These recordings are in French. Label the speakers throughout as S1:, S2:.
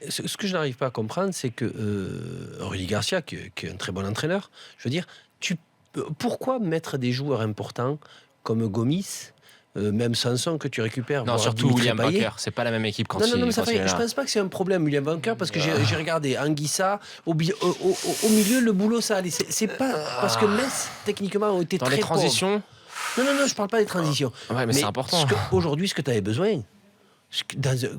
S1: ce que je n'arrive pas à comprendre, c'est que Rudy Garcia, qui est un très bon entraîneur, je veux dire, pourquoi mettre des joueurs importants comme Gomis, même Sanson que tu récupères,
S2: Non, surtout William Vainqueur, c'est pas la même équipe quand il est là.
S1: Je pense pas que c'est un problème, William Vainqueur, parce que j'ai regardé Anguissa, au milieu, le boulot, ça allait. C'est pas parce que Metz, techniquement, ont été
S2: dans
S1: très
S2: les transitions.
S1: Non, je parle pas des transitions.
S2: Ouais, mais c'est important.
S1: Aujourd'hui, ce que tu avais besoin,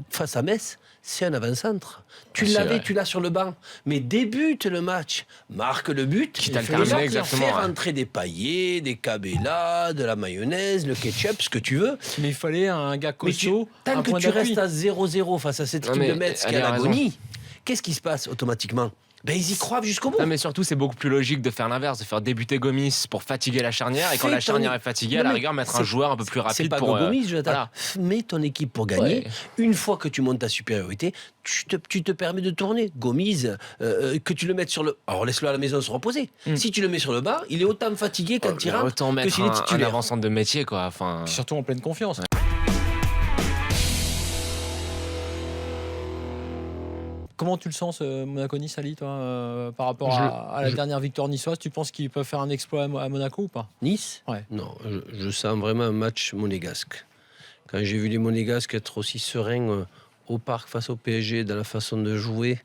S1: face à Metz, c'est un avant-centre. Tu l'as sur le banc, mais débute le match, marque le but,
S2: qui t'a terminé exactement.
S1: Faire entrer des paillets, des cabellas, de la mayonnaise, le ketchup, ce que tu veux.
S3: Mais il fallait un gars costaud.
S1: Tant que tu restes à 0-0 face à cette équipe de Metz qui est à l'agonie, qu'est-ce qui se passe automatiquement ? Ils y croient jusqu'au bout.
S2: Non, mais surtout, c'est beaucoup plus logique de faire l'inverse, de faire débuter Gomis pour fatiguer la charnière. Et quand la charnière est fatiguée, à la rigueur, mettre un joueur un peu plus rapide.
S1: C'est pas Gomis, voilà. Mets ton équipe pour gagner. Ouais. Une fois que tu montes ta supériorité, tu te permets de tourner. Gomis, que tu le mettes sur le... Alors laisse-le à la maison se reposer. Si tu le mets sur le bas, il est autant fatigué quand il rentre
S2: autant mettre un avant-centre de métier, quoi. Enfin...
S3: Surtout en pleine confiance. Comment tu le sens, ce Monaco-Nice, Ali, toi, par rapport à la dernière victoire niçoise? Tu penses qu'ils peuvent faire un exploit à Monaco ou pas?
S1: Nice?
S3: Ouais.
S1: Non, je sens vraiment un match monégasque. Quand j'ai vu les Monégasques être aussi sereins au parc face au PSG, dans la façon de jouer,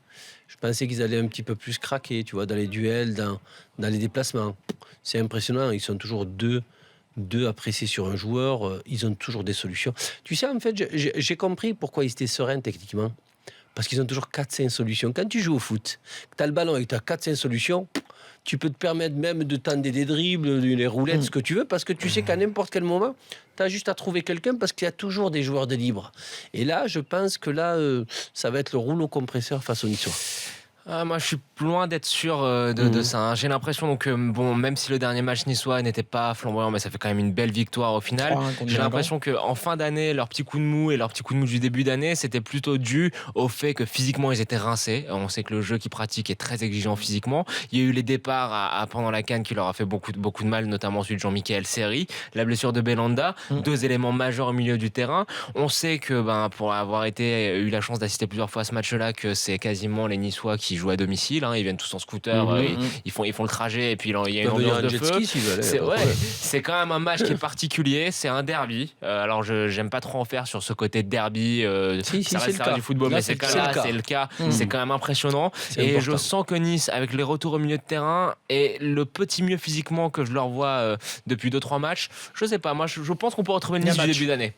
S1: je pensais qu'ils allaient un petit peu plus craquer, tu vois, dans les duels, dans les déplacements. C'est impressionnant, ils sont toujours deux à presser sur un joueur, ils ont toujours des solutions. Tu sais, en fait, j'ai compris pourquoi ils étaient sereins techniquement. Parce qu'ils ont toujours 4-5 solutions. Quand tu joues au foot, tu as le ballon et tu as 4-5 solutions, tu peux te permettre même de tendre des dribbles, des roulettes, ce que tu veux, parce que tu sais qu'à n'importe quel moment, tu as juste à trouver quelqu'un, parce qu'il y a toujours des joueurs de libre. Et là, je pense que ça va être le rouleau compresseur face aux Niçois.
S2: Moi, je suis loin d'être sûr de ça. Hein. J'ai l'impression que, même si le dernier match niçois n'était pas flamboyant, mais ça fait quand même une belle victoire au final. J'ai l'impression qu'en fin d'année, leur petit coup de mou et leur petit coup de mou du début d'année, c'était plutôt dû au fait que physiquement, ils étaient rincés. On sait que le jeu qu'ils pratiquent est très exigeant physiquement. Il y a eu les départs pendant la CAN qui leur a fait beaucoup de mal, notamment celui de Jean-Michel Seri, la blessure de Belanda, deux éléments majeurs au milieu du terrain. On sait que, pour avoir eu la chance d'assister plusieurs fois à ce match-là, que c'est quasiment les Niçois qui jouent à domicile, ils viennent tous en scooter, ils font le trajet et puis il y a une ambiance de feu. C'est quand même un match qui est particulier, c'est un derby. Alors j'aime pas trop en faire sur ce côté de derby, ça reste du football, mais c'est le cas. C'est quand même impressionnant. Et je sens que Nice, avec les retours au milieu de terrain et le petit mieux physiquement que je leur vois depuis 2-3 matchs, je sais pas, moi je pense qu'on peut retrouver le Nice du début d'année.